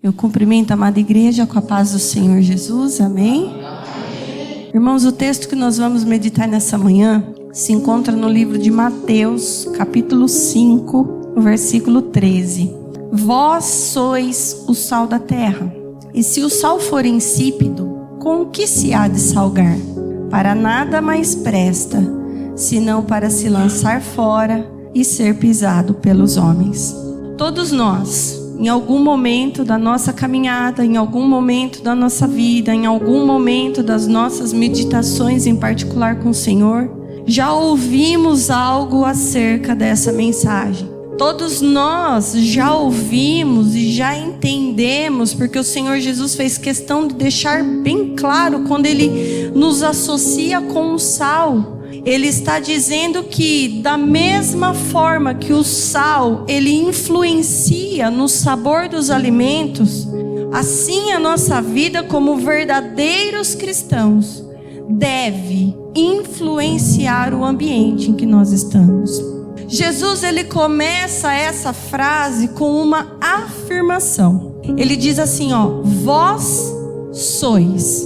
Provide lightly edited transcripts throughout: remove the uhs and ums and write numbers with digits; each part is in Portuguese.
Eu cumprimento a amada igreja com a paz do Senhor Jesus, amém? Amém. Irmãos, o texto que nós vamos meditar nessa manhã se encontra no livro de Mateus, capítulo 5, versículo 13. Vós sois o sal da terra, e se o sal for insípido, com o que se há de salgar? Para nada mais presta, senão para se lançar fora e ser pisado pelos homens. Todos nós, em algum momento da nossa caminhada, em algum momento da nossa vida, em algum momento das nossas meditações em particular com o Senhor, já ouvimos algo acerca dessa mensagem. Todos nós já ouvimos e já entendemos, porque o Senhor Jesus fez questão de deixar bem claro quando Ele nos associa com o sal. Ele está dizendo que da mesma forma que o sal, ele influencia no sabor dos alimentos, assim a nossa vida como verdadeiros cristãos deve influenciar o ambiente em que nós estamos. Jesus, ele começa essa frase com uma afirmação. Ele diz assim, vós sois.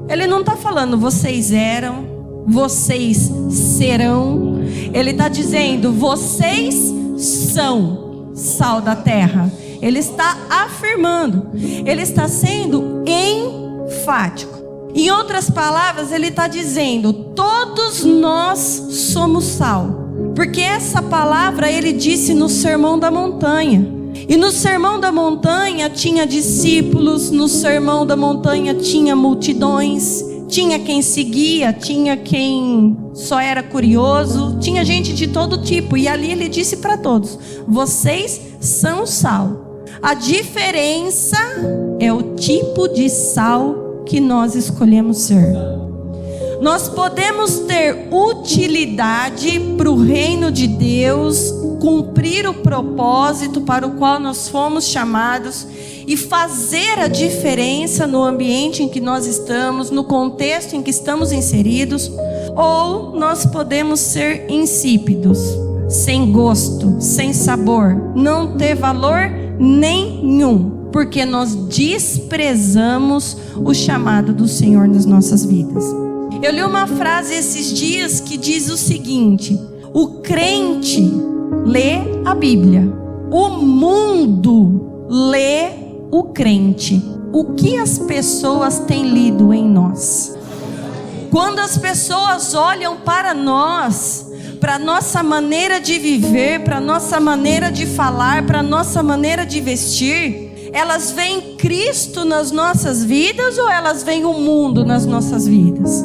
Ele não está falando vocês eram, vocês serão. Ele está dizendo, vocês são sal da terra. Ele está afirmando, ele está sendo enfático. Em outras palavras, ele está dizendo, todos nós somos sal. Porque essa palavra ele disse no Sermão da Montanha. E no Sermão da Montanha tinha discípulos, no Sermão da Montanha tinha multidões, tinha quem seguia, tinha quem só era curioso, tinha gente de todo tipo. E ali ele disse para todos, vocês são sal. A diferença é o tipo de sal que nós escolhemos ser. Nós podemos ter utilidade para o reino de Deus, cumprir o propósito para o qual nós fomos chamados e fazer a diferença no ambiente em que nós estamos, no contexto em que estamos inseridos, ou nós podemos ser insípidos, sem gosto, sem sabor, não ter valor nenhum, porque nós desprezamos o chamado do Senhor nas nossas vidas. Eu li uma frase esses dias que diz o seguinte: o crente lê a Bíblia, o mundo lê o crente. O que as pessoas têm lido em nós? Quando as pessoas olham para nós, para nossa maneira de viver, para nossa maneira de falar, para nossa maneira de vestir, elas veem Cristo nas nossas vidas ou elas veem o mundo nas nossas vidas?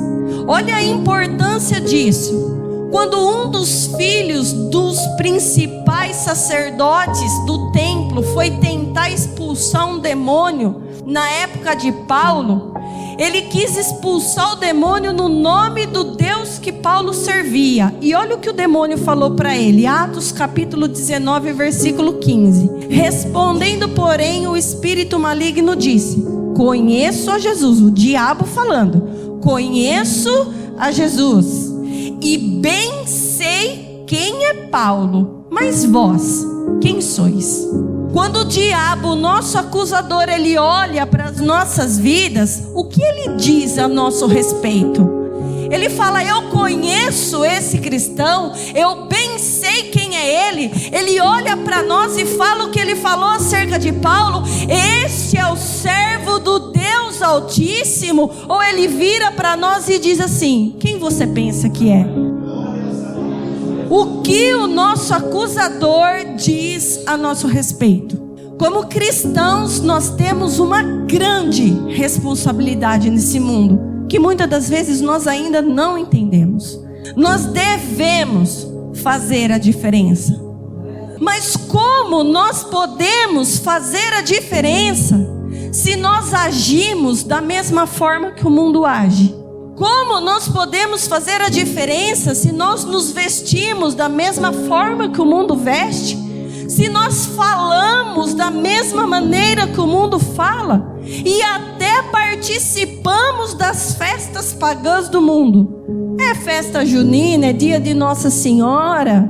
Olha a importância disso. Quando um dos filhos dos principais sacerdotes do templo foi tentar expulsar um demônio, na época de Paulo, ele quis expulsar o demônio no nome do Deus que Paulo servia. E olha o que o demônio falou para ele, Atos capítulo 19, versículo 15. Respondendo, porém, o espírito maligno disse: conheço a Jesus, o diabo falando, conheço a Jesus, e bem sei quem é Paulo, mas vós, quem sois? Quando o diabo, o nosso acusador, ele olha para as nossas vidas, o que ele diz a nosso respeito? Ele fala, eu conheço esse cristão, eu bem sei quem é ele. Ele olha para nós e fala o que ele falou acerca de Paulo: este é o servo do Deus Altíssimo. Ou ele vira para nós e diz assim: quem você pensa que é? O que o nosso acusador diz a nosso respeito? Como cristãos, nós temos uma grande responsabilidade nesse mundo, que muitas das vezes nós ainda não entendemos. Nós devemos fazer a diferença. Mas como nós podemos fazer a diferença se nós agimos da mesma forma que o mundo age? Como nós podemos fazer a diferença se nós nos vestimos da mesma forma que o mundo veste? Se nós falamos da mesma maneira que o mundo fala? E até participamos das festas pagãs do mundo. É festa junina, é dia de Nossa Senhora,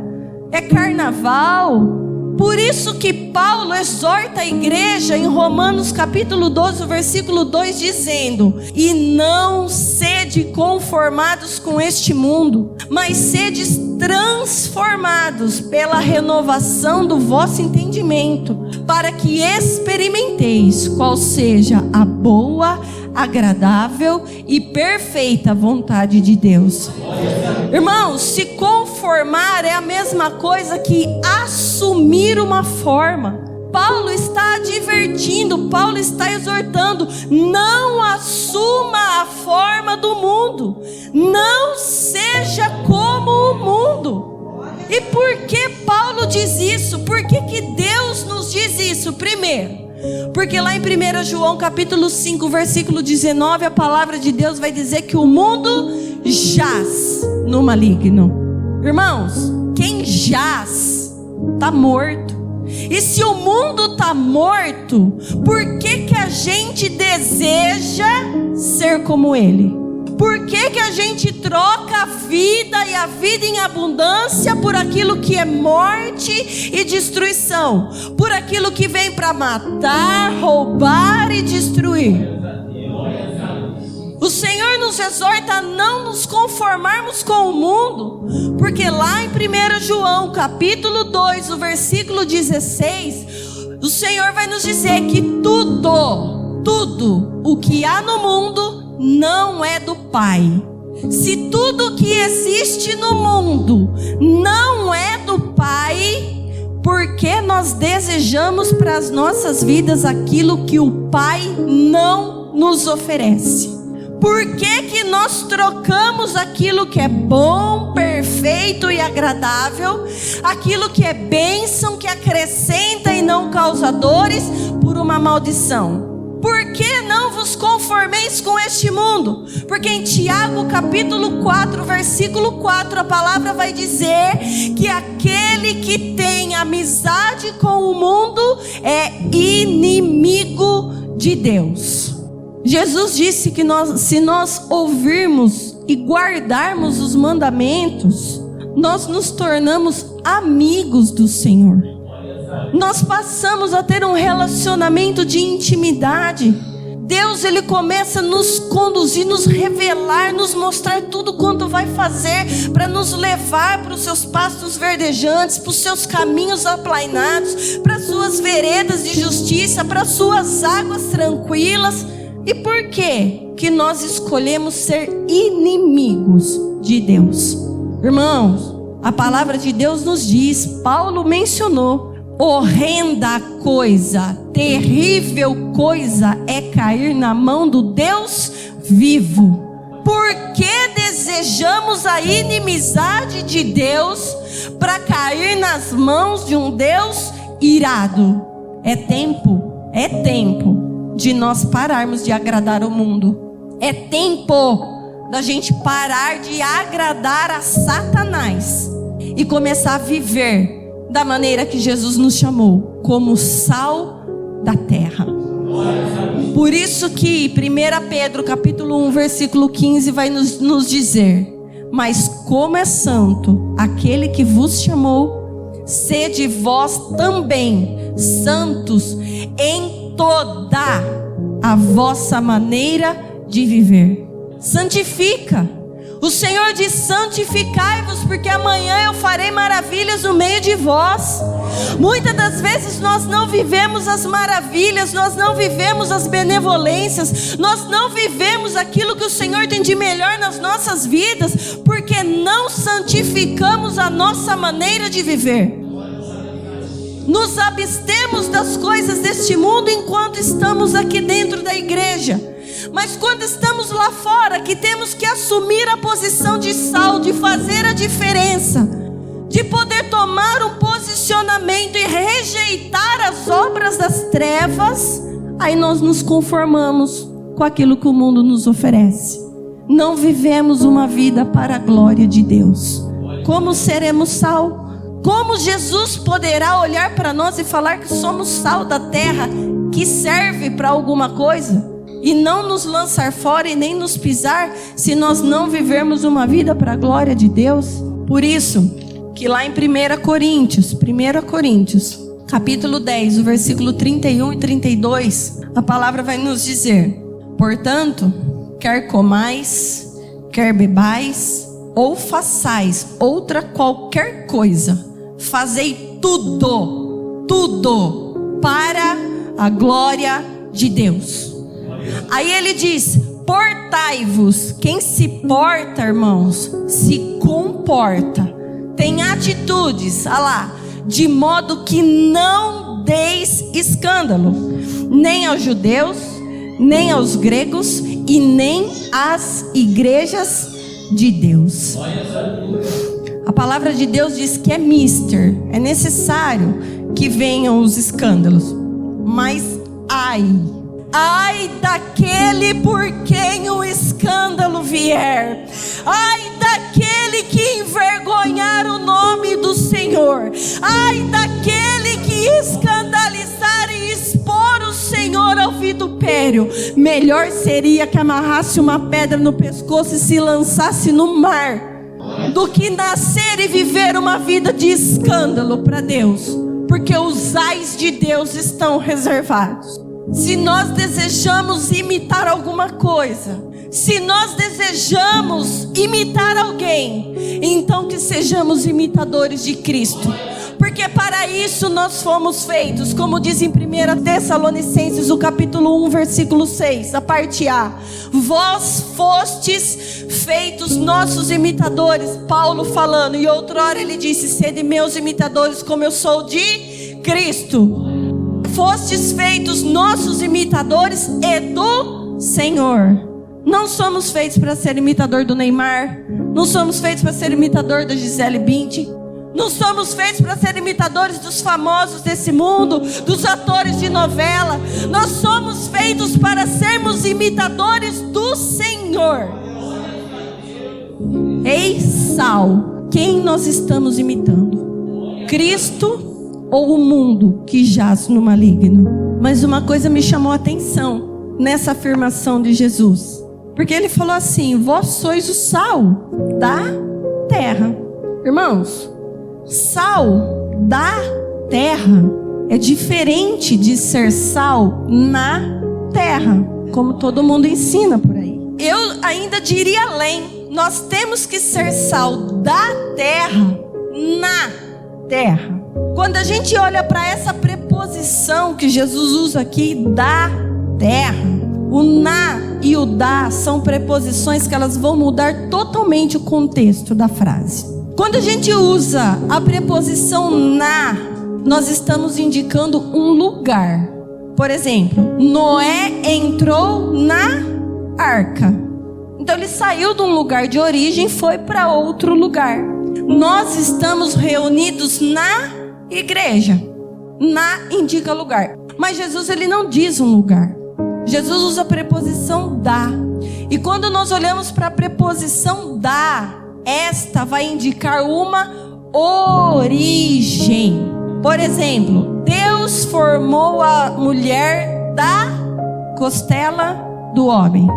é carnaval. Por isso que Paulo exorta a igreja em Romanos capítulo 12, versículo 2, dizendo: e não sede conformados com este mundo, mas sedes transformados pela renovação do vosso entendimento, para que experimenteis qual seja a boa, agradável e perfeita vontade de Deus. Irmãos, se conformar é a mesma coisa que assumir uma forma. Paulo está advertindo, Paulo está exortando: não assuma a forma do mundo, não seja como o mundo. E por que Paulo diz isso? Por que Deus nos diz isso? Primeiro, porque lá em 1 João capítulo 5, versículo 19, a palavra de Deus vai dizer que o mundo jaz no maligno. Irmãos, quem jaz está morto. E se o mundo está morto, por que a gente deseja ser como ele? Por que a gente troca a vida e a vida em abundância por aquilo que é morte e destruição? Por aquilo que vem para matar, roubar e destruir? O Senhor nos exorta a não nos conformarmos com o mundo, porque lá em 1 João capítulo 2, o versículo 16, o Senhor vai nos dizer que tudo o que há no mundo não é do Pai. Se tudo que existe no mundo não é do Pai, por que nós desejamos para as nossas vidas aquilo que o Pai não nos oferece? Por que nós trocamos aquilo que é bom, perfeito e agradável, aquilo que é bênção, que acrescenta e não causa dores, por uma maldição? Por que não vos conformeis com este mundo? Porque em Tiago capítulo 4, versículo 4, a palavra vai dizer que aquele que tem amizade com o mundo é inimigo de Deus. Jesus disse que se nós ouvirmos e guardarmos os mandamentos, nós nos tornamos amigos do Senhor. Nós passamos a ter um relacionamento de intimidade. Deus, Ele começa a nos conduzir, nos revelar, nos mostrar tudo quanto vai fazer para nos levar para os seus pastos verdejantes, para os seus caminhos aplainados, para as suas veredas de justiça, para as suas águas tranquilas. E por que nós escolhemos ser inimigos de Deus? Irmãos, a palavra de Deus nos diz, Paulo mencionou: horrenda coisa, terrível coisa é cair na mão do Deus vivo. Por que desejamos a inimizade de Deus para cair nas mãos de um Deus irado? É tempo de nós pararmos de agradar o mundo. É tempo da gente parar de agradar a Satanás e começar a viver da maneira que Jesus nos chamou, como sal da terra. Por isso que 1 Pedro capítulo 1, versículo 15 vai nos dizer: mas como é santo aquele que vos chamou, sede vós também santos em toda a vossa maneira de viver. Santifica. O Senhor diz: santificai-vos, porque amanhã eu farei maravilhas no meio de vós. Muitas das vezes nós não vivemos as maravilhas, nós não vivemos as benevolências, nós não vivemos aquilo que o Senhor tem de melhor nas nossas vidas, porque não santificamos a nossa maneira de viver. Nos abstemos das coisas deste mundo enquanto estamos aqui dentro da igreja. Mas quando estamos lá fora, que temos que assumir a posição de sal, de fazer a diferença, de poder tomar um posicionamento e rejeitar as obras das trevas, aí nós nos conformamos com aquilo que o mundo nos oferece. Não vivemos uma vida para a glória de Deus. Como seremos sal? Como Jesus poderá olhar para nós e falar que somos sal da terra, que serve para alguma coisa, e não nos lançar fora e nem nos pisar, se nós não vivermos uma vida para a glória de Deus? Por isso que lá em 1 Coríntios, capítulo 10, o versículo 31 e 32, a palavra vai nos dizer: portanto, quer comais, quer bebais, ou façais outra qualquer coisa, fazei tudo para a glória de Deus. Aí ele diz: portai-vos. Quem se porta, irmãos, se comporta, tem atitudes, olha lá, de modo que não deis escândalo, nem aos judeus, nem aos gregos, e nem às igrejas de Deus. A palavra de Deus diz que é é necessário que venham os escândalos, mas ai daquele por quem o escândalo vier, ai daquele que envergonhar o nome do Senhor, ai daquele que escandalizar e expor o Senhor ao vitupério. Melhor seria que amarrasse uma pedra no pescoço e se lançasse no mar, do que nascer e viver uma vida de escândalo para Deus, porque os ais de Deus estão reservados. Se nós desejamos imitar alguma coisa, se nós desejamos imitar alguém, então que sejamos imitadores de Cristo, porque para isso nós fomos feitos, como diz em 1 Tessalonicenses, o capítulo 1, versículo 6, a parte A: vós fostes feitos nossos imitadores. Paulo falando, e outrora ele disse: sede meus imitadores, como eu sou de Cristo. Fostes feitos nossos imitadores e do Senhor. Não somos feitos para ser imitador do Neymar, não somos feitos para ser imitador da Gisele Bündchen, não somos feitos para ser imitadores dos famosos desse mundo, dos atores de novela. Nós somos feitos para sermos imitadores do Senhor. Ei, Sal, quem nós estamos imitando? Cristo ou o mundo que jaz no maligno? Mas uma coisa me chamou a atenção nessa afirmação de Jesus, porque ele falou assim: vós sois o sal da terra. Irmãos, sal da terra é diferente de ser sal na terra, como todo mundo ensina por aí. Eu ainda diria além: nós temos que ser sal da terra na terra. Quando a gente olha para essa preposição que Jesus usa aqui, da terra, o na e o da são preposições que elas vão mudar totalmente o contexto da frase. Quando a gente usa a preposição na, nós estamos indicando um lugar. Por exemplo, Noé entrou na arca. Então ele saiu de um lugar de origem e foi para outro lugar. Nós estamos reunidos na igreja. Na indica lugar, mas Jesus ele não diz um lugar. Jesus usa a preposição da. E quando nós olhamos para a preposição da, esta vai indicar uma origem. Por exemplo, Deus formou a mulher da costela do homem.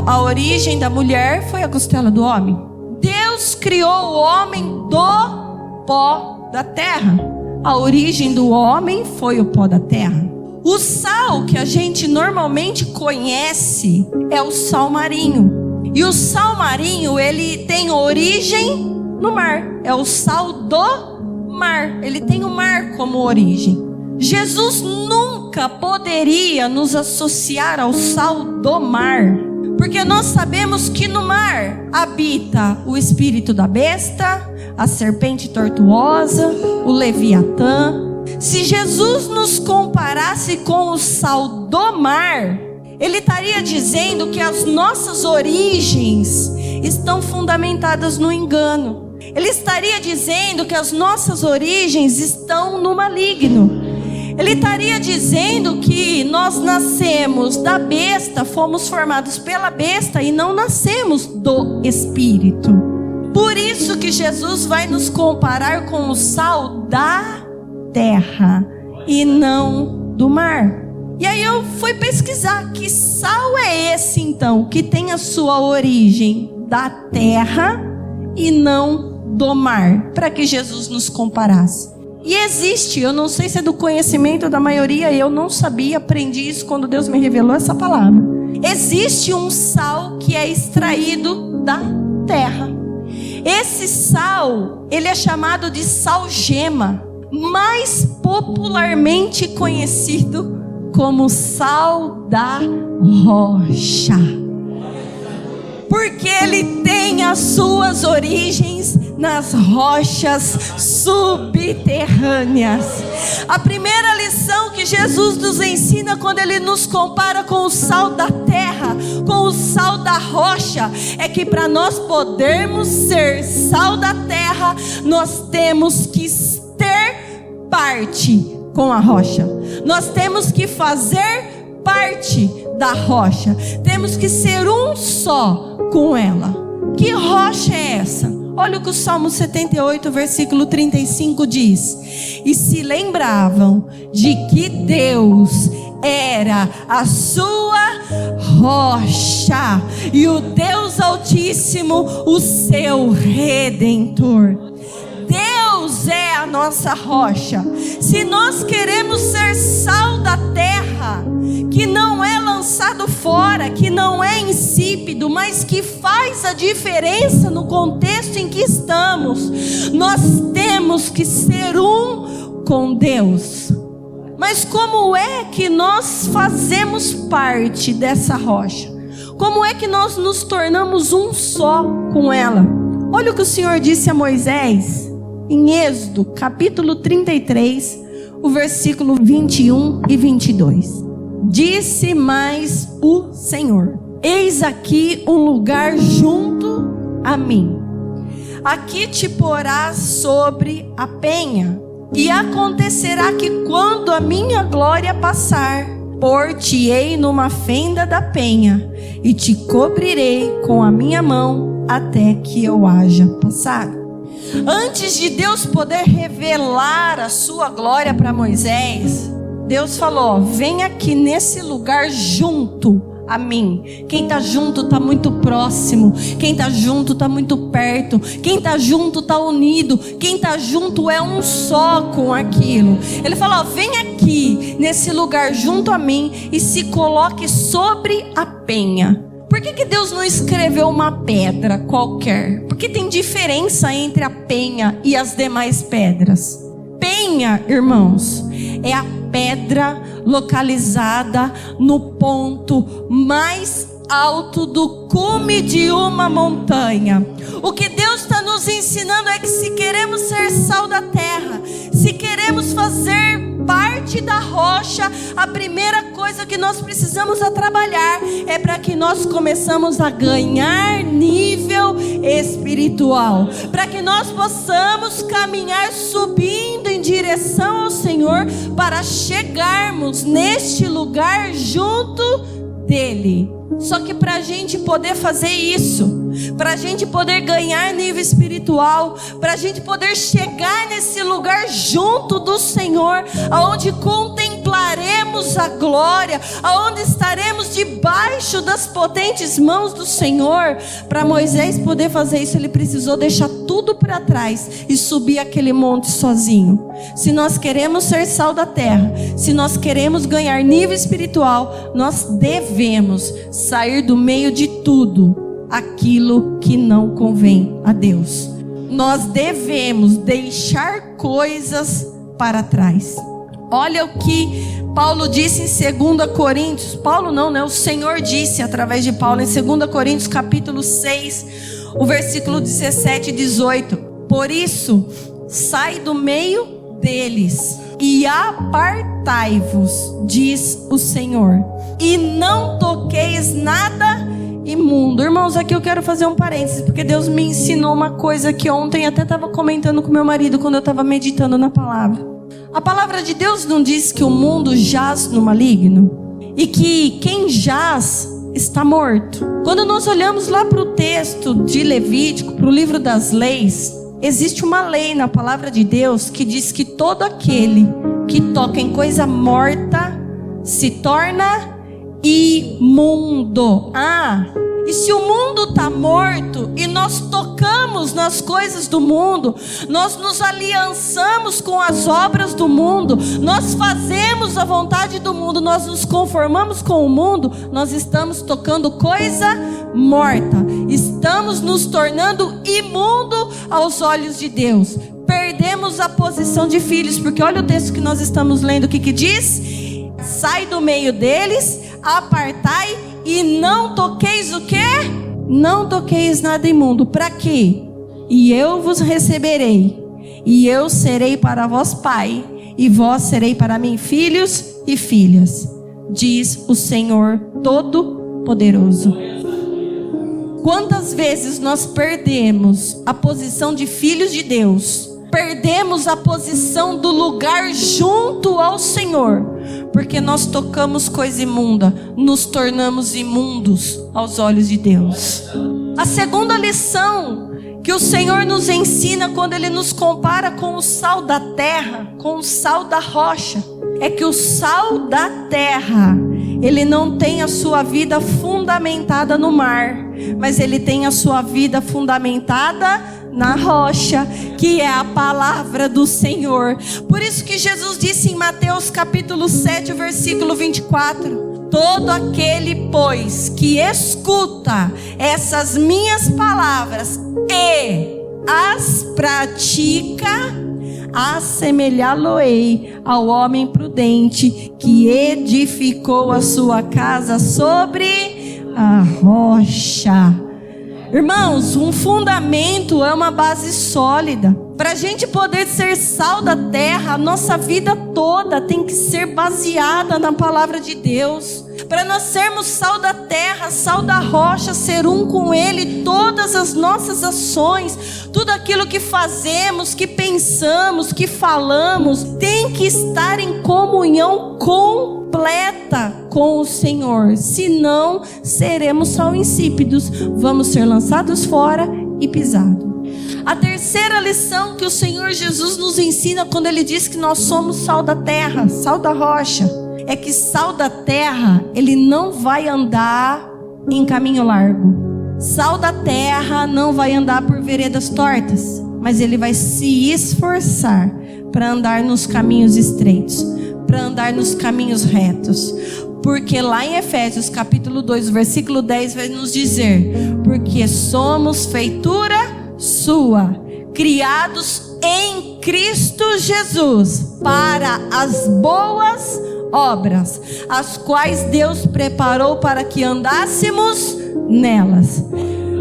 A origem da mulher foi a costela do homem. Deus criou o homem do pó da terra. A origem do homem foi o pó da terra. O sal que a gente normalmente conhece é o sal marinho. E o sal marinho, ele tem origem no mar. É o sal do mar. Ele tem o mar como origem. Jesus nunca poderia nos associar ao sal do mar, porque nós sabemos que no mar habita o espírito da besta, a serpente tortuosa, o Leviatã. Se Jesus nos comparasse com o sal do mar, ele estaria dizendo que as nossas origens estão fundamentadas no engano. Ele estaria dizendo que as nossas origens estão no maligno. Ele estaria dizendo que nós nascemos da besta, fomos formados pela besta e não nascemos do Espírito. Por isso que Jesus vai nos comparar com o sal da terra e não do mar. E aí eu fui pesquisar que sal é esse então, que tem a sua origem da terra e não do mar, para que Jesus nos comparasse. E existe, eu não sei se é do conhecimento da maioria, eu não sabia, aprendi isso quando Deus me revelou essa palavra. Existe um sal que é extraído da terra. Esse sal, ele é chamado de sal-gema, mais popularmente conhecido como sal da rocha. Porque ele tem as suas origens nas rochas subterrâneas. A primeira lição que Jesus nos ensina quando ele nos compara com o sal da terra, com o sal da rocha, é que para nós podermos ser sal da terra, nós temos que ter parte com a rocha. Nós temos que fazer parte da rocha. Temos que ser um só com ela. Que rocha é essa? Olha o que o Salmo 78, versículo 35 diz: e se lembravam de que Deus era a sua rocha e o Deus Altíssimo o seu Redentor. Deus é a nossa rocha. Se nós queremos ser sal da terra, que não é lançado fora, que não é insípido, mas que faz a diferença no contexto em que estamos, nós temos que ser um com Deus. Mas como é que nós fazemos parte dessa rocha? Como é que nós nos tornamos um só com ela? Olha o que o Senhor disse a Moisés em Êxodo, capítulo 33, o versículo 21 e 22. Disse mais o Senhor: eis aqui um lugar junto a mim. Aqui te porás sobre a penha. E acontecerá que quando a minha glória passar, pôr-te-ei numa fenda da penha, e te cobrirei com a minha mão até que eu haja passado. Antes de Deus poder revelar a sua glória para Moisés, Deus falou: vem aqui nesse lugar junto a mim. Quem está junto está muito próximo. Quem está junto está muito perto. Quem está junto está unido. Quem está junto é um só com aquilo. Ele falou: vem aqui nesse lugar junto a mim e se coloque sobre a penha. Por que Deus não escreveu uma pedra qualquer? Porque tem diferença entre a penha e as demais pedras. Penha, irmãos, é a pedra localizada no ponto mais alto do cume de uma montanha. O que Deus está nos ensinando é que se queremos ser sal da terra, se queremos fazer parte da rocha, a primeira coisa que nós precisamos a trabalhar é para que nós começamos a ganhar nível espiritual, para que nós possamos caminhar subindo em direção ao Senhor, para chegarmos neste lugar junto dele. Só que para a gente poder fazer isso, para a gente poder ganhar nível espiritual, para a gente poder chegar nesse lugar junto do Senhor, aonde contemplaremos a glória, aonde estaremos debaixo das potentes mãos do Senhor, para Moisés poder fazer isso, ele precisou deixar tudo para trás e subir aquele monte sozinho. Se nós queremos ser sal da terra, se nós queremos ganhar nível espiritual, nós devemos sair do meio de tudo aquilo que não convém a Deus. Nós devemos deixar coisas para trás. Olha o que Paulo disse em 2 Coríntios. Paulo não, né? O Senhor disse através de Paulo em 2 Coríntios capítulo 6, o versículo 17 e 18. Por isso, sai do meio deles e apartai-vos, diz o Senhor, e não toqueis nada imundo. Irmãos, aqui eu quero fazer um parênteses, porque Deus me ensinou uma coisa que ontem até estava comentando com meu marido quando eu estava meditando na palavra. A palavra de Deus não diz que o mundo jaz no maligno e que quem jaz está morto. Quando nós olhamos lá para o texto de Levítico, para o livro das leis, existe uma lei na palavra de Deus que diz que todo aquele que toca em coisa morta se torna imundo. E se o mundo está morto e nós tocamos nas coisas do mundo, nós nos aliançamos com as obras do mundo, nós fazemos a vontade do mundo, nós nos conformamos com o mundo, nós estamos tocando coisa morta, estamos nos tornando imundo aos olhos de Deus. Perdemos a posição de filhos, porque olha o texto que nós estamos lendo, o que diz? Sai do meio deles, apartai e não toqueis o quê? Não toqueis nada imundo. Para quê? E eu vos receberei, e eu serei para vós pai, e vós serei para mim filhos e filhas, diz o Senhor Todo-Poderoso. Quantas vezes nós perdemos a posição de filhos de Deus? Perdemos a posição do lugar junto ao Senhor, porque nós tocamos coisa imunda, nos tornamos imundos aos olhos de Deus. A segunda lição que o Senhor nos ensina quando Ele nos compara com o sal da terra, com o sal da rocha, é que o sal da terra, ele não tem a sua vida fundamentada no mar, mas ele tem a sua vida fundamentada na rocha, que é a palavra do Senhor. Por isso que Jesus disse em Mateus capítulo 7, versículo 24: todo aquele, pois, que escuta essas minhas palavras e as pratica, assemelhá-lo-ei ao homem prudente que edificou a sua casa sobre a rocha. Irmãos, um fundamento é uma base sólida. Para a gente poder ser sal da terra, a nossa vida toda tem que ser baseada na palavra de Deus. Para nós sermos sal da terra, sal da rocha, ser um com Ele, todas as nossas ações, tudo aquilo que fazemos, que pensamos, que falamos, tem que estar em comunhão completa com o Senhor. Senão, seremos sal insípidos, vamos ser lançados fora e pisados. A terceira lição que o Senhor Jesus nos ensina quando Ele diz que nós somos sal da terra, sal da rocha, é que sal da terra, ele não vai andar em caminho largo. Sal da terra não vai andar por veredas tortas, mas ele vai se esforçar para andar nos caminhos estreitos, para andar nos caminhos retos. Porque lá em Efésios capítulo 2, versículo 10 vai nos dizer: porque somos feitura sua, criados em Cristo Jesus, para as boas obras, as quais Deus preparou para que andássemos nelas.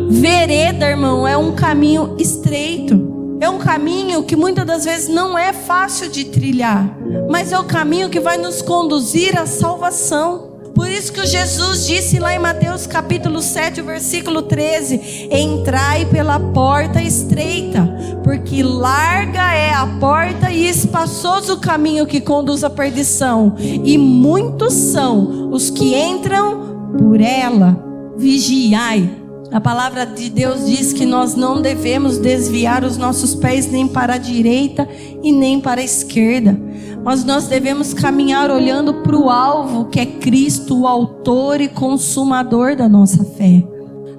Vereda, irmão, é um caminho estreito, é um caminho que muitas das vezes não é fácil de trilhar, mas é o caminho que vai nos conduzir à salvação. Por isso que Jesus disse lá em Mateus capítulo 7, versículo 13: entrai pela porta estreita, porque larga é a porta e espaçoso o caminho que conduz à perdição, e muitos são os que entram por ela. Vigiai. A palavra de Deus diz que nós não devemos desviar os nossos pés nem para a direita e nem para a esquerda, mas nós devemos caminhar olhando para o alvo, que é Cristo, o autor e consumador da nossa fé.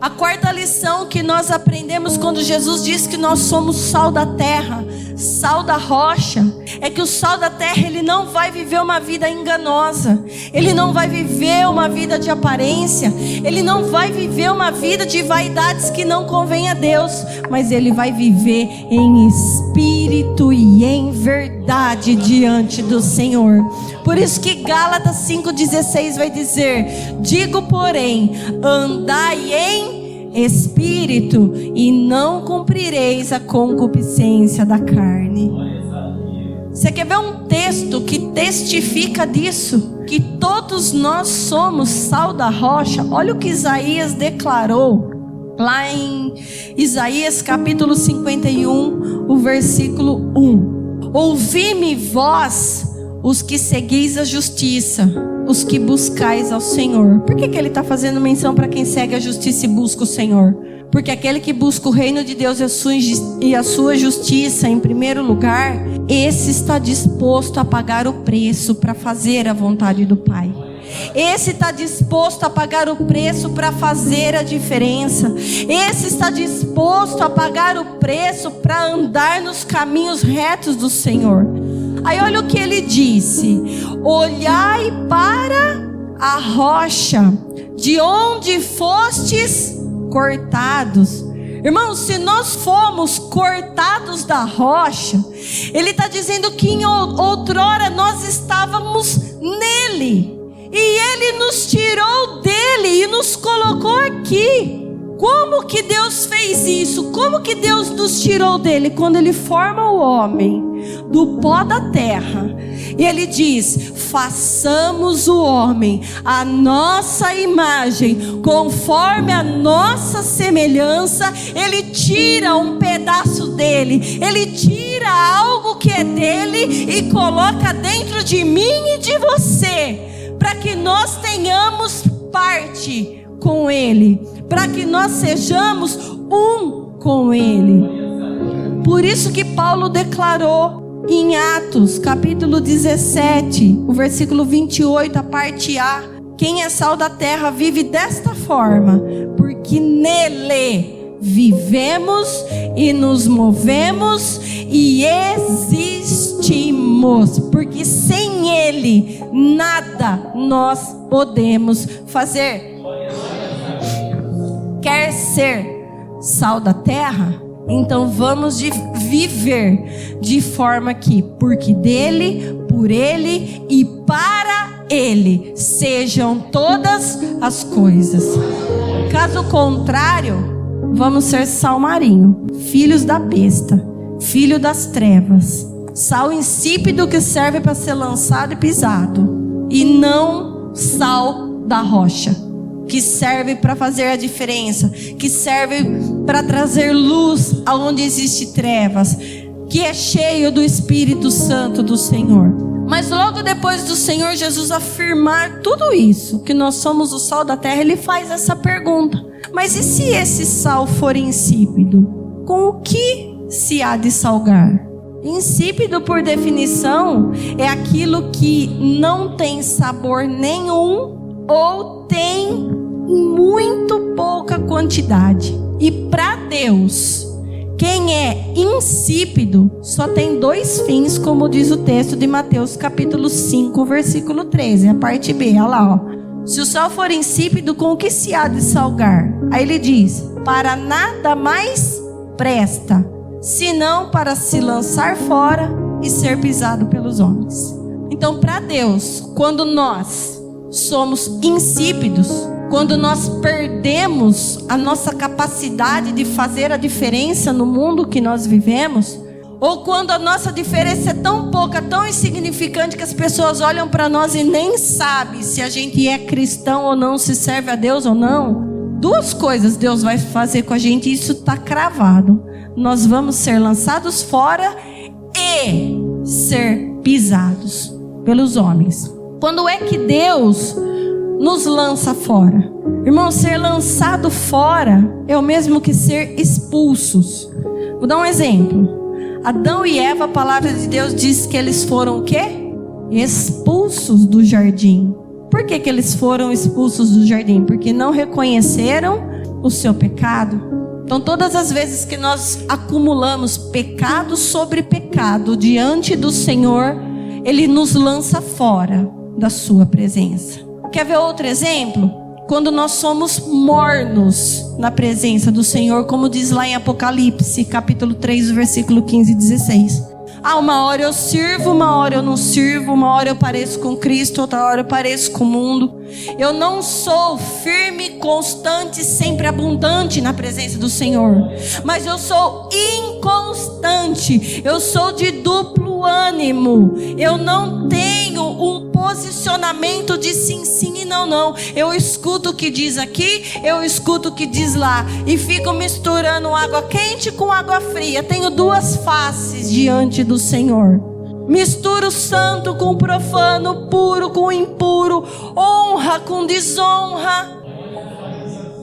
A quarta lição que nós aprendemos quando Jesus diz que nós somos sal da terra, sal da rocha, é que o sal da terra, ele não vai viver uma vida enganosa, ele não vai viver uma vida de aparência, ele não vai viver uma vida de vaidades que não convém a Deus, mas ele vai viver em espírito e em verdade diante do Senhor. Por isso que Gálatas 5,16 vai dizer: digo, porém, andai em espírito e não cumprireis a concupiscência da carne. Você quer ver um texto que testifica disso? Que todos nós somos sal da rocha. Olha o que Isaías declarou lá em Isaías capítulo 51, o versículo 1. Ouvi-me vós, os que seguis a justiça, os que buscais ao Senhor. Por que ele está fazendo menção para quem segue a justiça e busca o Senhor? Porque aquele que busca o reino de Deus e a sua justiça em primeiro lugar, esse está disposto a pagar o preço para fazer a vontade do Pai. Esse está disposto a pagar o preço para fazer a diferença. Esse está disposto a pagar o preço para andar nos caminhos retos do Senhor. Aí olha o que ele disse: olhai para a rocha, de onde fostes cortados. Irmãos, se nós fomos cortados da rocha, ele está dizendo que em outrora nós estávamos nele, e ele nos tirou dele e nos colocou aqui. Como que Deus fez isso? Como que Deus nos tirou dele? Quando ele forma o homem do pó da terra, e ele diz: façamos o homem a nossa imagem, conforme a nossa semelhança. Ele tira um pedaço dele, ele tira algo que é dele e coloca dentro de mim e de você, para que nós tenhamos parte com ele, para que nós sejamos um com ele. Por isso que Paulo declarou em Atos, capítulo 17, o versículo 28, a parte A: quem é sal da terra vive desta forma, porque nele vivemos e nos movemos e existimos, porque sem ele nada nós podemos fazer. Quer ser sal da terra? Então vamos viver de forma que, porque dele, por ele e para ele sejam todas as coisas. Caso contrário, vamos ser sal marinho, filhos da besta, filho das trevas, sal insípido que serve para ser lançado e pisado, e não sal da rocha, que serve para fazer a diferença, que serve para trazer luz aonde existe trevas, que é cheio do Espírito Santo do Senhor. Mas logo depois do Senhor Jesus afirmar tudo isso, que nós somos o sal da terra, ele faz essa pergunta: mas e se esse sal for insípido? Com o que se há de salgar? Insípido, por definição, é aquilo que não tem sabor nenhum ou tem muito pouca quantidade. E para Deus, quem é insípido só tem dois fins, como diz o texto de Mateus capítulo 5, versículo 13, a parte B, olha lá, ó. Se o sal for insípido, com o que se há de salgar? Aí ele diz: para nada mais presta, senão para se lançar fora e ser pisado pelos homens. Então, para Deus, quando nós somos insípidos, quando nós perdemos a nossa capacidade de fazer a diferença no mundo que nós vivemos, ou quando a nossa diferença é tão pouca, tão insignificante, que as pessoas olham para nós e nem sabem se a gente é cristão ou não, se serve a Deus ou não, duas coisas Deus vai fazer com a gente, e isso está cravado: nós vamos ser lançados fora e ser pisados pelos homens. Quando é que Deus nos lança fora? Irmão, ser lançado fora é o mesmo que ser expulsos. Vou dar um exemplo. Adão e Eva, a palavra de Deus diz que eles foram o quê? Expulsos do jardim. Por que que eles foram expulsos do jardim? Porque não reconheceram o seu pecado. Então, todas as vezes que nós acumulamos pecado sobre pecado diante do Senhor, ele nos lança fora da sua presença. Quer ver outro exemplo? Quando nós somos mornos na presença do Senhor, como diz lá em Apocalipse, capítulo 3, versículo 15 e 16. Uma hora eu sirvo, uma hora eu não sirvo, uma hora eu pareço com Cristo, outra hora eu pareço com o mundo. Eu não sou firme, constante, sempre abundante na presença do Senhor, mas eu sou inconstante, eu sou de duplo ânimo, eu não tenho um posicionamento de sim, sim e não, não. Eu escuto o que diz aqui, eu escuto o que diz lá, e fico misturando água quente com água fria. Tenho duas faces diante do Senhor. Misturo santo com profano, puro com impuro, honra com desonra.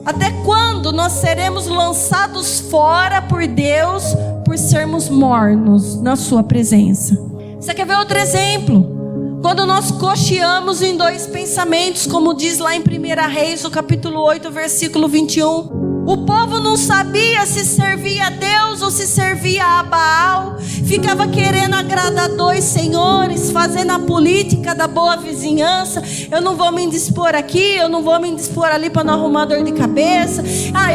Até quando nós seremos lançados fora por Deus por sermos mornos na sua presença? Você quer ver outro exemplo? Quando nós cocheamos em dois pensamentos, como diz lá em 1 Reis, no capítulo 8, versículo 21. O povo não sabia se servia a Deus ou se servia a Baal. Ficava querendo agradar dois senhores, fazendo a política da boa vizinhança. Eu não vou me indispor aqui, eu não vou me indispor ali para não arrumar dor de cabeça.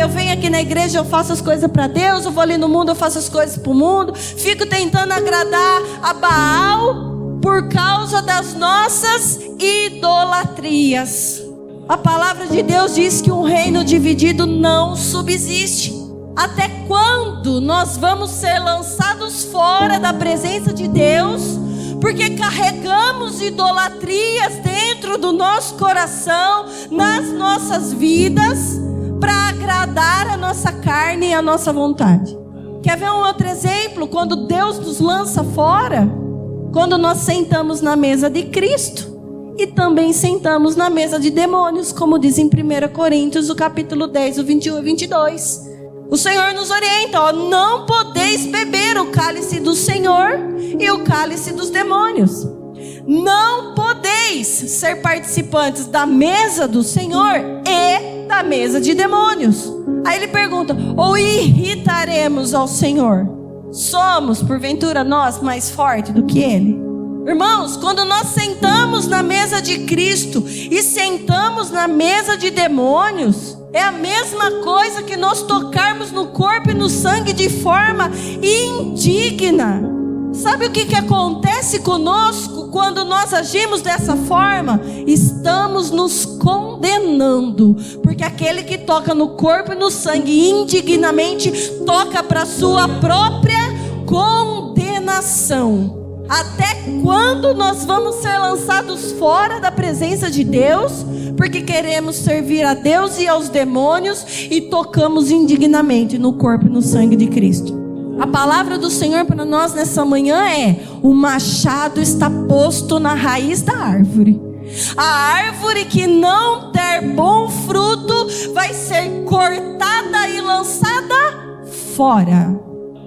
Eu venho aqui na igreja, eu faço as coisas para Deus. Eu vou ali no mundo, eu faço as coisas para o mundo. Fico tentando agradar a Baal por causa das nossas idolatrias. A palavra de Deus diz que um reino dividido não subsiste. Até quando nós vamos ser lançados fora da presença de Deus, porque carregamos idolatrias dentro do nosso coração, nas nossas vidas, para agradar a nossa carne e a nossa vontade? Quer ver um outro exemplo? Quando Deus nos lança fora, quando nós sentamos na mesa de Cristo, e também sentamos na mesa de demônios, como diz em 1 Coríntios, o capítulo 10, o 21 e 22. O Senhor nos orienta, não podeis beber o cálice do Senhor e o cálice dos demônios. Não podeis ser participantes da mesa do Senhor e da mesa de demônios. Aí ele pergunta, ou irritaremos ao Senhor? Somos, porventura, nós mais fortes do que Ele? Irmãos, quando nós sentamos na mesa de Cristo e sentamos na mesa de demônios, é a mesma coisa que nós tocarmos no corpo e no sangue de forma indigna. Sabe o que acontece conosco quando nós agimos dessa forma? Estamos nos condenando, porque aquele que toca no corpo e no sangue indignamente toca para a sua própria condenação. Até quando nós vamos ser lançados fora da presença de Deus, porque queremos servir a Deus e aos demônios e tocamos indignamente no corpo e no sangue de Cristo? A palavra do Senhor para nós nessa manhã é: o machado está posto na raiz da árvore. A árvore que não der bom fruto vai ser cortada e lançada fora.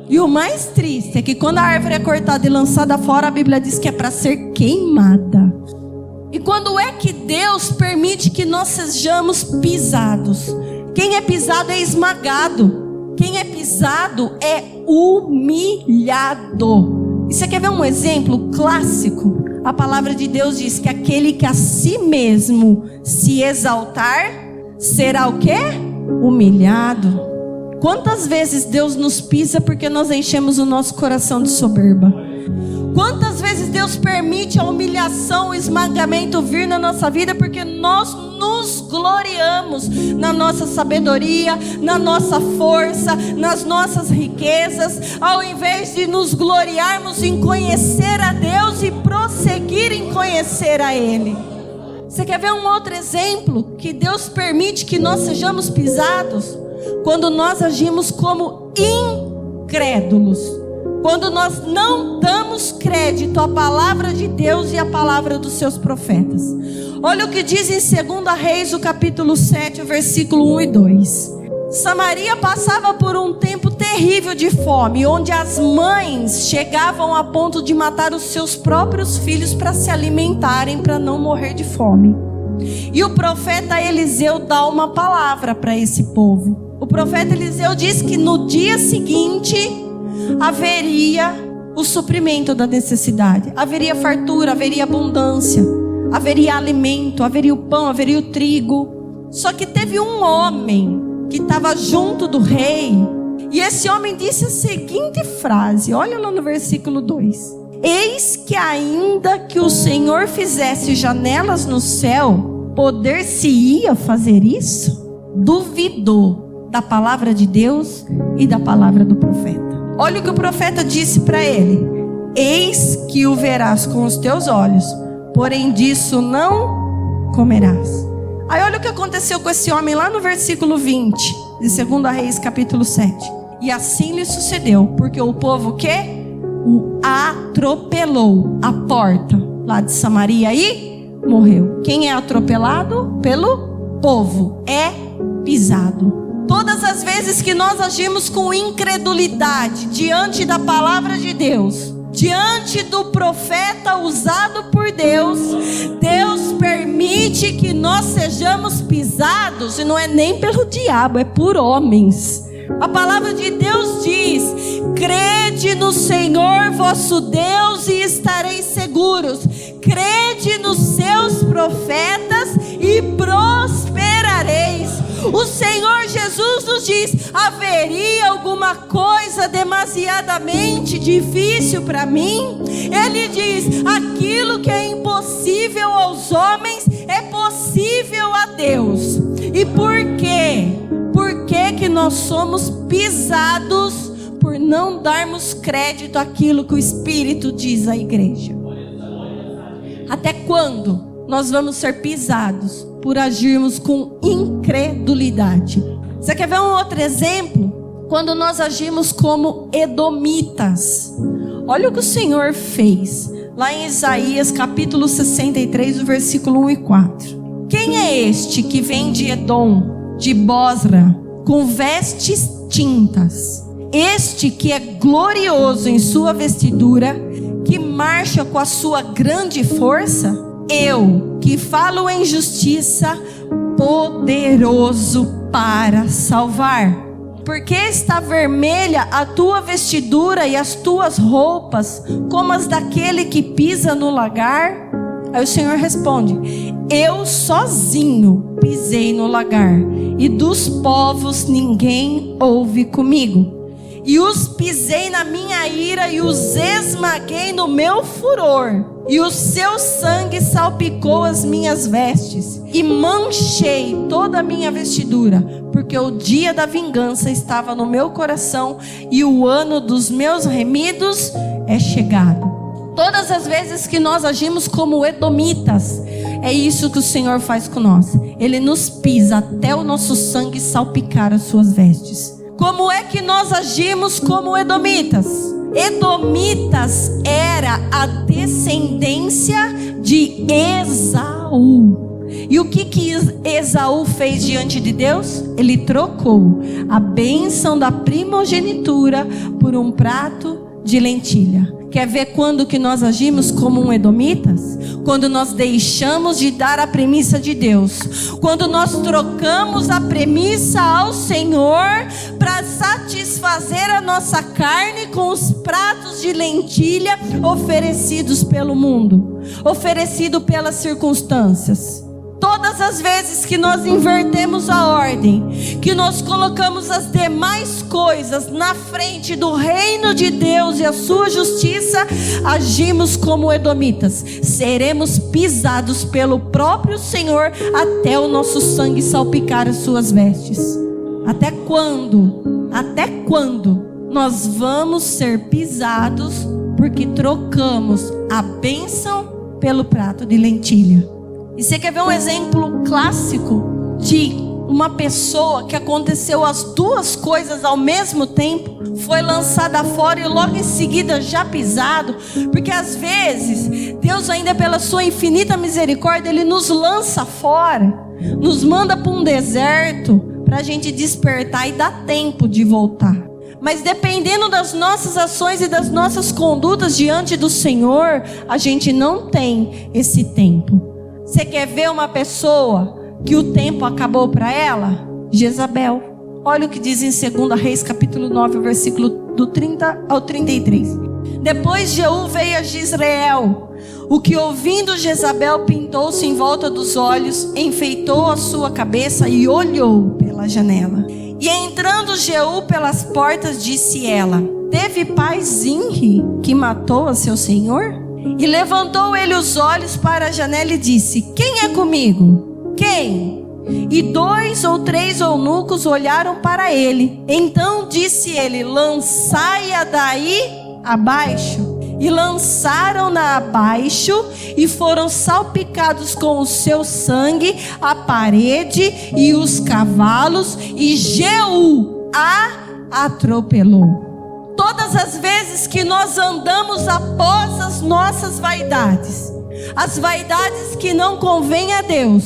E o mais triste é que quando a árvore é cortada e lançada fora, a Bíblia diz que é para ser queimada. E quando é que Deus permite que nós sejamos pisados? Quem é pisado é esmagado. Quem é pisado é humilhado. E você quer ver um exemplo clássico? A palavra de Deus diz que aquele que a si mesmo se exaltar, será o quê? Humilhado. Quantas vezes Deus nos pisa porque nós enchemos o nosso coração de soberba? Quantas vezes Deus permite a humilhação, o esmagamento vir na nossa vida porque nós nos gloriamos na nossa sabedoria, na nossa força, nas nossas riquezas, ao invés de nos gloriarmos em conhecer a Deus e prosseguir em conhecer a Ele? Você quer ver um outro exemplo que Deus permite que nós sejamos pisados? Quando nós agimos como incrédulos, quando nós não damos crédito à palavra de Deus e à palavra dos seus profetas. Olha o que diz em 2 Reis, o capítulo 7, o versículo 1 e 2. Samaria passava por um tempo terrível de fome, onde as mães chegavam a ponto de matar os seus próprios filhos para se alimentarem, para não morrer de fome. E o profeta Eliseu dá uma palavra para esse povo. O profeta Eliseu diz que no dia seguinte haveria o suprimento da necessidade. Haveria fartura, haveria abundância, haveria alimento, haveria o pão, haveria o trigo. Só que teve um homem que estava junto do rei, e esse homem disse a seguinte frase, olha lá no versículo 2: eis que ainda que o Senhor fizesse janelas no céu, poder-se-ia fazer isso? Duvidou da palavra de Deus e da palavra do profeta. Olha o que o profeta disse para ele: eis que o verás com os teus olhos, porém disso não comerás. Aí olha o que aconteceu com esse homem lá no versículo 20 de 2 Reis capítulo 7. E assim lhe sucedeu, porque o povo o quê? O atropelou à porta lá de Samaria e morreu. Quem é atropelado pelo povo é pisado. Todas as vezes que nós agimos com incredulidade diante da palavra de Deus, diante do profeta usado por Deus, Deus permite que nós sejamos pisados, e não é nem pelo diabo, é por homens. A palavra de Deus diz: crede no Senhor vosso Deus e estareis seguros. Crede nos seus profetas e prosperareis. O Senhor Jesus nos diz: haveria alguma coisa demasiadamente difícil para mim? Ele diz: aquilo que é impossível aos homens é possível a Deus. E por quê? Por que nós somos pisados por não darmos crédito àquilo que o Espírito diz à igreja? Até quando nós vamos ser pisados por agirmos com incredulidade? Você quer ver um outro exemplo? Quando nós agimos como edomitas. Olha o que o Senhor fez lá em Isaías capítulo 63, o versículo 1 e 4. Quem é este que vem de Edom, de Bosra, com vestes tintas? Este que é glorioso em sua vestidura, que marcha com a sua grande força? Eu, que falo em justiça, poderoso para salvar. Porque está vermelha a tua vestidura e as tuas roupas, como as daquele que pisa no lagar? Aí o Senhor responde: eu sozinho pisei no lagar, e dos povos ninguém houve comigo. E os pisei na minha ira e os esmaguei no meu furor. E o seu sangue salpicou as minhas vestes, e manchei toda a minha vestidura, porque o dia da vingança estava no meu coração, e o ano dos meus remidos é chegado. Todas as vezes que nós agimos como edomitas, é isso que o Senhor faz com nós. Ele nos pisa até o nosso sangue salpicar as suas vestes. Como é que nós agimos como edomitas? Edomitas era a descendência de Esaú. E o que Esaú fez diante de Deus? Ele trocou a bênção da primogenitura por um prato de lentilha. Quer ver quando que nós agimos como um edomitas? Quando nós deixamos de dar a premissa de Deus. Quando nós trocamos a premissa ao Senhor para satisfazer a nossa carne com os pratos de lentilha oferecidos pelo mundo, oferecido pelas circunstâncias. Todas as vezes que nós invertemos a ordem, que nós colocamos as demais coisas na frente do reino de Deus e a sua justiça, agimos como edomitas. Seremos pisados pelo próprio Senhor até o nosso sangue salpicar as suas vestes. Até quando? Até quando nós vamos ser pisados porque trocamos a bênção pelo prato de lentilha? E você quer ver um exemplo clássico de uma pessoa que aconteceu as duas coisas ao mesmo tempo? Foi lançada fora e logo em seguida já pisado. Porque às vezes Deus, ainda pela sua infinita misericórdia, Ele nos lança fora, nos manda para um deserto para a gente despertar e dar tempo de voltar. Mas dependendo das nossas ações e das nossas condutas diante do Senhor, a gente não tem esse tempo. Você quer ver uma pessoa que o tempo acabou para ela? Jezabel. Olha o que diz em 2 Reis capítulo 9, versículo do 30 ao 33. Depois Jeú veio a Jezreel, o que ouvindo Jezabel pintou-se em volta dos olhos, enfeitou a sua cabeça e olhou pela janela. E entrando Jeú pelas portas, disse ela: teve paz Zinri, que matou a seu senhor? E levantou ele os olhos para a janela e disse: quem é comigo? Quem? E 2 ou 3 eunucos olharam para ele. Então disse ele: lançai-a daí abaixo. E lançaram-na abaixo, e foram salpicados com o seu sangue a parede e os cavalos, e Jeú a atropelou. Todas as vezes que nós andamos após as nossas vaidades, as vaidades que não convêm a Deus,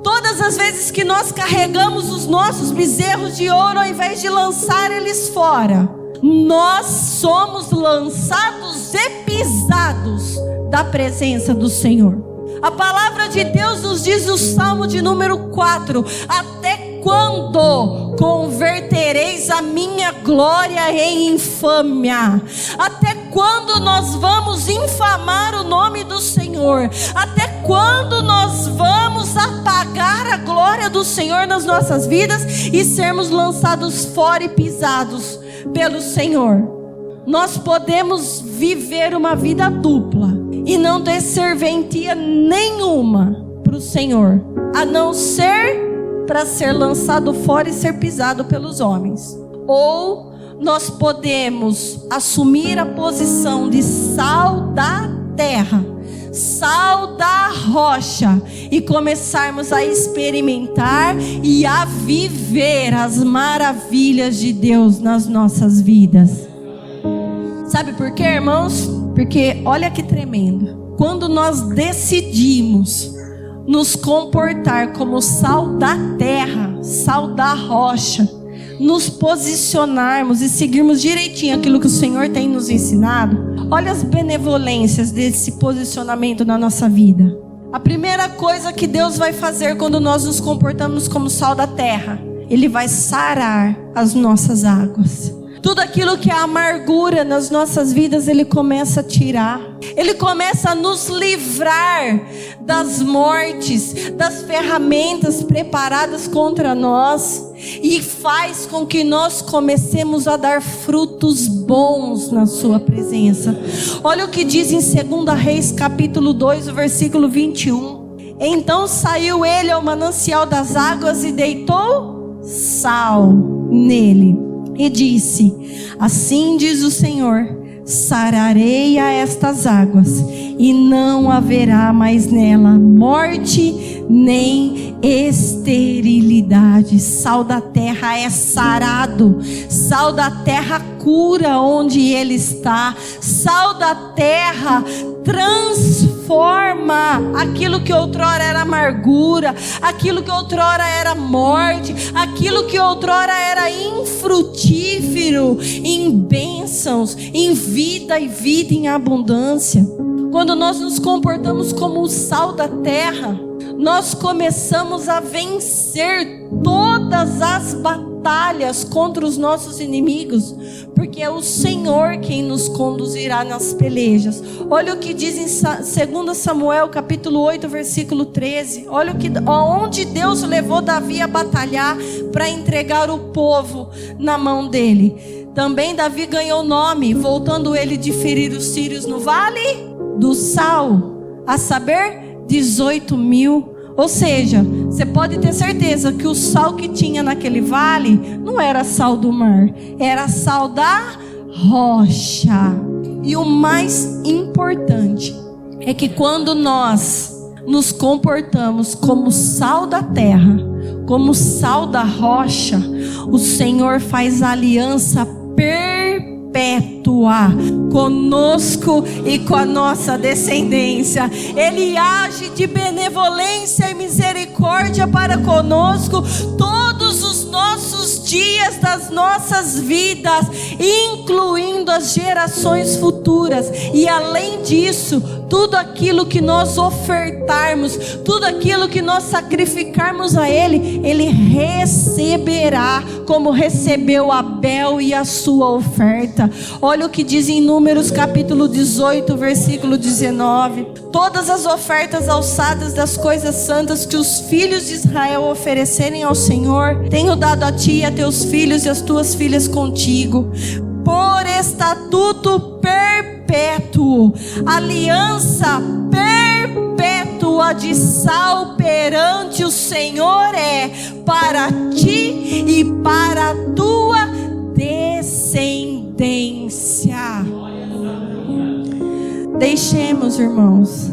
todas as vezes que nós carregamos os nossos bezerros de ouro ao invés de lançar eles fora, nós somos lançados e pisados da presença do Senhor. A palavra de Deus nos diz no Salmo de número 4: até quando convertereis a minha glória em infâmia? Até quando nós vamos infamar o nome do Senhor? Até quando nós vamos apagar a glória do Senhor nas nossas vidas e sermos lançados fora e pisados pelo Senhor? Nós podemos viver uma vida dupla e não ter serventia nenhuma para o Senhor, a não ser para ser lançado fora e ser pisado pelos homens. Ou nós podemos assumir a posição de sal da terra, sal da rocha, e começarmos a experimentar e a viver as maravilhas de Deus nas nossas vidas. Sabe por quê, irmãos? Porque olha que tremendo. Quando nós decidimos nos comportar como sal da terra, sal da rocha, nos posicionarmos e seguirmos direitinho aquilo que o Senhor tem nos ensinado, olha as benevolências desse posicionamento na nossa vida. A primeira coisa que Deus vai fazer quando nós nos comportamos como sal da terra, Ele vai sarar as nossas águas. Tudo aquilo que é amargura nas nossas vidas, Ele começa a tirar. Ele começa a nos livrar das mortes, das ferramentas preparadas contra nós, e faz com que nós comecemos a dar frutos bons na sua presença. Olha o que diz em 2 Reis capítulo 2, o versículo 21. Então saiu ele ao manancial das águas e deitou sal nele. E disse: assim diz o Senhor, sararei a estas águas, e não haverá mais nela morte nem esterilidade. Sal da terra é sarado, sal da terra cura onde ele está, sal da terra transforma aquilo que outrora era amargura, aquilo que outrora era morte, aquilo que outrora era infrutífero, em bênçãos, em vida e vida em abundância. Quando nós nos comportamos como o sal da terra, nós começamos a vencer todas as batalhas contra os nossos inimigos, porque é o Senhor quem nos conduzirá nas pelejas. Olha o que diz em 2 Samuel capítulo 8, versículo 13. Olha onde Deus levou Davi a batalhar para entregar o povo na mão dele. Também Davi ganhou nome, voltando ele de ferir os sírios no vale do sal, a saber, 18.000. Ou seja, você pode ter certeza que o sal que tinha naquele vale não era sal do mar, era sal da rocha. E o mais importante é que quando nós nos comportamos como sal da terra, como sal da rocha, o Senhor faz aliança perpétua conosco e com a nossa descendência. Ele age de benevolência e misericórdia para conosco todos os nossos dias das nossas vidas, incluindo as gerações futuras. E além disso, tudo aquilo que nós ofertarmos, tudo aquilo que nós sacrificarmos a Ele, Ele receberá, como recebeu Abel e a sua oferta. Olha o que diz em Números capítulo 18, versículo 19. Todas as ofertas alçadas das coisas santas que os filhos de Israel oferecerem ao Senhor, tenho dado a ti e a teus filhos e as tuas filhas contigo, por estatuto perpétuo, aliança perpétua de sal perante o Senhor é para ti e para a tua descendência. Deixemos, irmãos,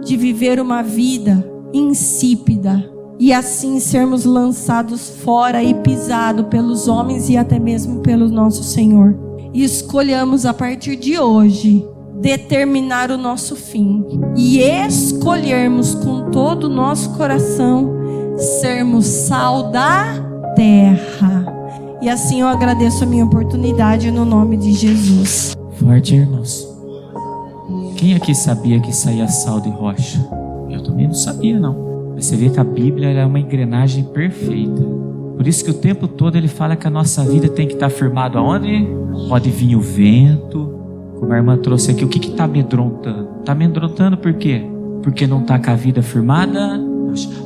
de viver uma vida insípida e assim sermos lançados fora e pisados pelos homens e até mesmo pelo nosso Senhor. E escolhamos a partir de hoje determinar o nosso fim e escolhermos com todo o nosso coração sermos sal da terra E assim eu agradeço a minha oportunidade no nome de Jesus. Forte, irmãos. Quem aqui sabia que saía sal de rocha? Eu também não sabia, não. Mas você vê que a Bíblia é uma engrenagem perfeita. Por isso que o tempo todo ele fala que a nossa vida tem que estar firmada aonde? Pode vir o vento. Como a irmã trouxe aqui, o que está amedrontando? Está amedrontando por quê? Porque não está com a vida firmada?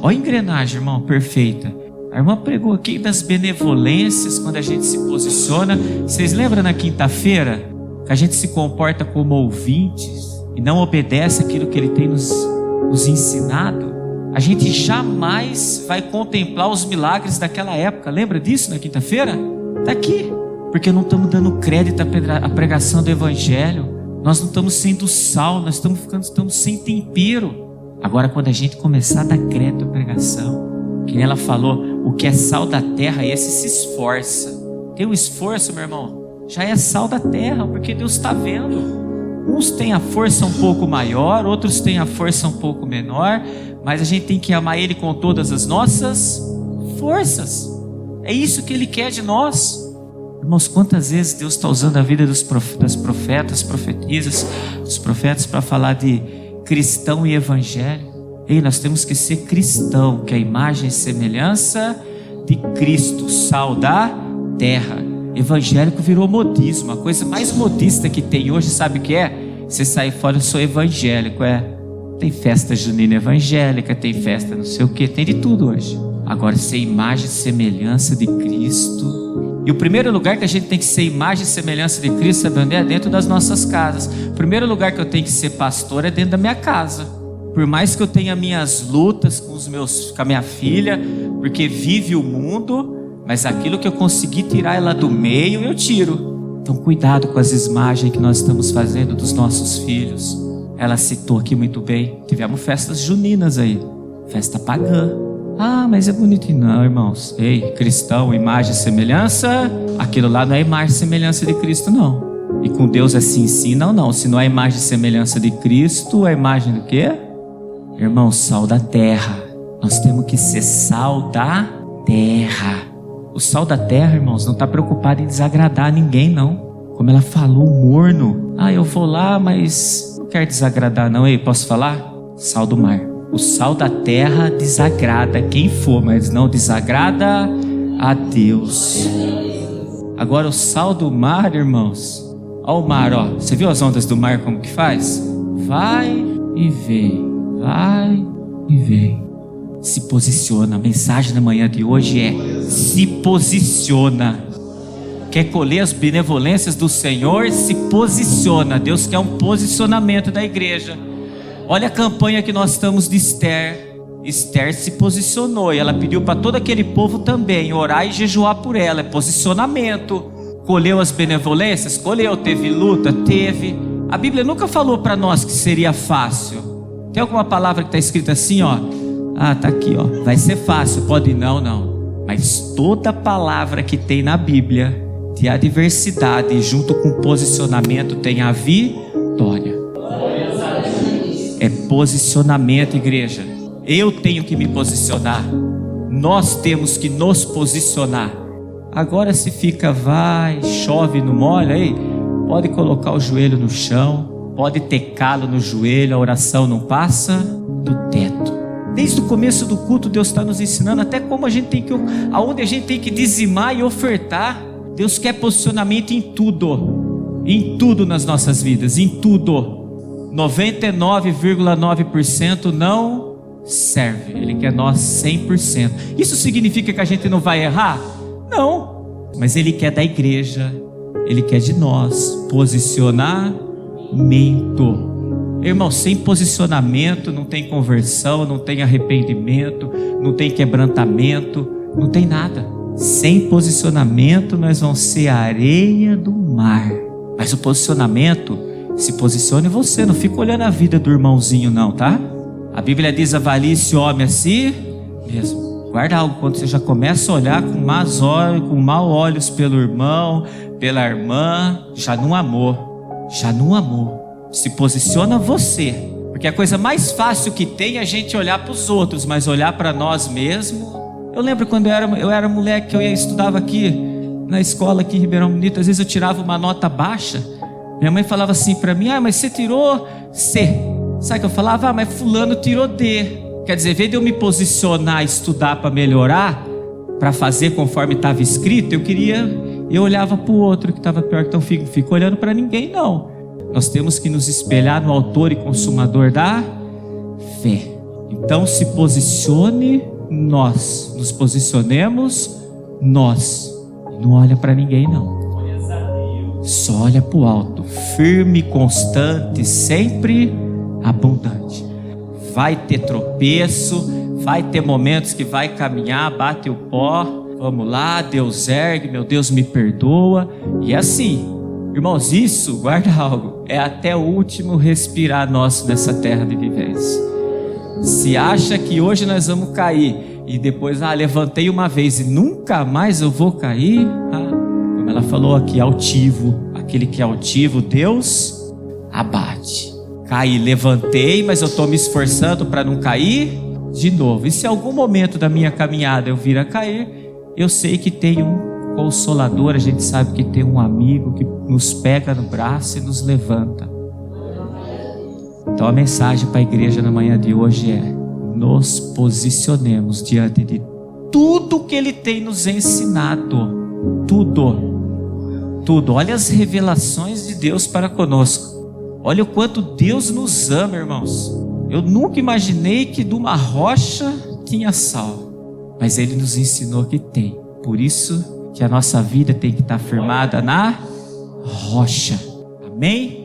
Olha a engrenagem, irmão, perfeita. A irmã pregou aqui das benevolências quando a gente se posiciona. Vocês lembram na quinta-feira que a gente se comporta como ouvintes e não obedece aquilo que ele tem nos ensinado? A gente jamais vai contemplar os milagres daquela época. Lembra disso na quinta-feira? Está aqui. Porque não estamos dando crédito à pregação do Evangelho. Nós não estamos sendo sal, nós estamos sem tempero. Agora, quando a gente começar a dar crédito à pregação, que ela falou, o que é sal da terra, esse se esforça. Tem um esforço, meu irmão, já é sal da terra, porque Deus está vendo. Uns têm a força um pouco maior, outros têm a força um pouco menor, mas a gente tem que amar Ele com todas as nossas forças. É isso que Ele quer de nós. Irmãos, quantas vezes Deus está usando a vida das profetas, profetisas, dos profetas para falar de cristão e evangelho. Ei, nós temos que ser cristão, que é a imagem e semelhança de Cristo, sal da terra. Evangélico virou modismo, a coisa mais modista que tem hoje, sabe o que é? Você sai fora, eu sou evangélico, Tem festa junina evangélica, tem festa não sei o que, tem de tudo hoje. Agora, ser imagem e semelhança de Cristo. E o primeiro lugar que a gente tem que ser imagem e semelhança de Cristo, sabe onde é? Dentro das nossas casas. O primeiro lugar que eu tenho que ser pastor é dentro da minha casa. Por mais que eu tenha minhas lutas com a minha filha, porque vive o mundo, mas aquilo que eu conseguir tirar ela do meio, eu tiro. Então cuidado com as imagens que nós estamos fazendo dos nossos filhos. Ela citou aqui muito bem, tivemos festas juninas aí, festa pagã. Ah, mas é bonitinho. Não, irmãos. Ei, cristão, imagem e semelhança. Aquilo lá não é imagem e semelhança de Cristo, não. E com Deus assim sim, não. Se não é imagem e semelhança de Cristo, é imagem do quê? Irmão, sal da terra. Nós temos que ser sal da terra. O sal da terra, irmãos, não está preocupado em desagradar ninguém, não. Como ela falou, morno. Ah, eu vou lá, mas não quero desagradar, não. Ei, posso falar? Sal do mar. O sal da terra desagrada quem for, mas não desagrada a Deus. Agora o sal do mar, irmãos. Olha o mar, ó. Você viu as ondas do mar como que faz? Vai e vem, vai e vem. Se posiciona. A mensagem da manhã de hoje é: se posiciona. Quer colher as benevolências do Senhor? Se posiciona. Deus quer um posicionamento da igreja. Olha a campanha que nós estamos de Esther. Esther se posicionou e ela pediu para todo aquele povo também orar e jejuar por ela. É posicionamento. Colheu as benevolências? Colheu. Teve luta? Teve. A Bíblia nunca falou para nós que seria fácil. Tem alguma palavra que está escrita assim, ó? Ah, tá aqui, ó. Vai ser fácil. Pode não. Mas toda palavra que tem na Bíblia de adversidade junto com posicionamento tem a vitória. É posicionamento, igreja. Eu tenho que me posicionar. Nós temos que nos posicionar. Agora se fica, vai, chove, não molha, aí pode colocar o joelho no chão, pode ter calo no joelho, a oração não passa do teto. Desde o começo do culto Deus está nos ensinando até como aonde a gente tem que dizimar e ofertar. Deus quer posicionamento em tudo nas nossas vidas, em tudo. 99,9% não serve. Ele quer nós 100%. Isso significa que a gente não vai errar? Não. Mas Ele quer da igreja, Ele quer de nós posicionamento. Irmão, sem posicionamento não tem conversão, não tem arrependimento, não tem quebrantamento, não tem nada. Sem posicionamento nós vamos ser a areia do mar. Mas o posicionamento, se posicione você, não fica olhando a vida do irmãozinho não, tá? A Bíblia diz: avalie esse homem a si mesmo. Guarda algo, quando você já começa a olhar com maus olhos pelo irmão, pela irmã, já não amou. Se posiciona você, porque a coisa mais fácil que tem é a gente olhar para os outros, mas olhar para nós mesmos. Eu lembro quando eu era moleque, eu estudava aqui na escola aqui em Ribeirão Bonito, às vezes eu tirava uma nota baixa. Minha mãe falava assim para mim: mas você tirou C. Sabe o que eu falava? Mas fulano tirou D. Quer dizer, em vez de eu me posicionar, estudar para melhorar, para fazer conforme estava escrito, eu olhava para o outro que estava pior. Então fico olhando para ninguém, não. Nós temos que nos espelhar no autor e consumador da fé. Então se posicione nós, nos posicionemos nós. Não olha para ninguém, não. Só olha para o alto, firme, constante, sempre abundante. Vai ter tropeço, vai ter momentos que vai caminhar, bate o pó, vamos lá, Deus ergue, meu Deus me perdoa. E assim, irmãos, isso, guarda algo, é até o último respirar nosso nessa terra de vivência. Se acha que hoje nós vamos cair e depois, levantei uma vez e nunca mais eu vou cair, como ela falou aqui, altivo, aquele que é altivo, Deus abate. Caí, levantei, mas eu estou me esforçando para não cair de novo. E se em algum momento da minha caminhada eu vir a cair, eu sei que tem um consolador, a gente sabe que tem um amigo que nos pega no braço e nos levanta. Então a mensagem para a igreja na manhã de hoje é: nos posicionemos diante de tudo que Ele tem nos ensinado. Tudo. Olha as revelações de Deus para conosco. Olha o quanto Deus nos ama, irmãos. Eu nunca imaginei que de uma rocha tinha sal, mas Ele nos ensinou que tem. Por isso que a nossa vida tem que estar firmada na rocha. Amém?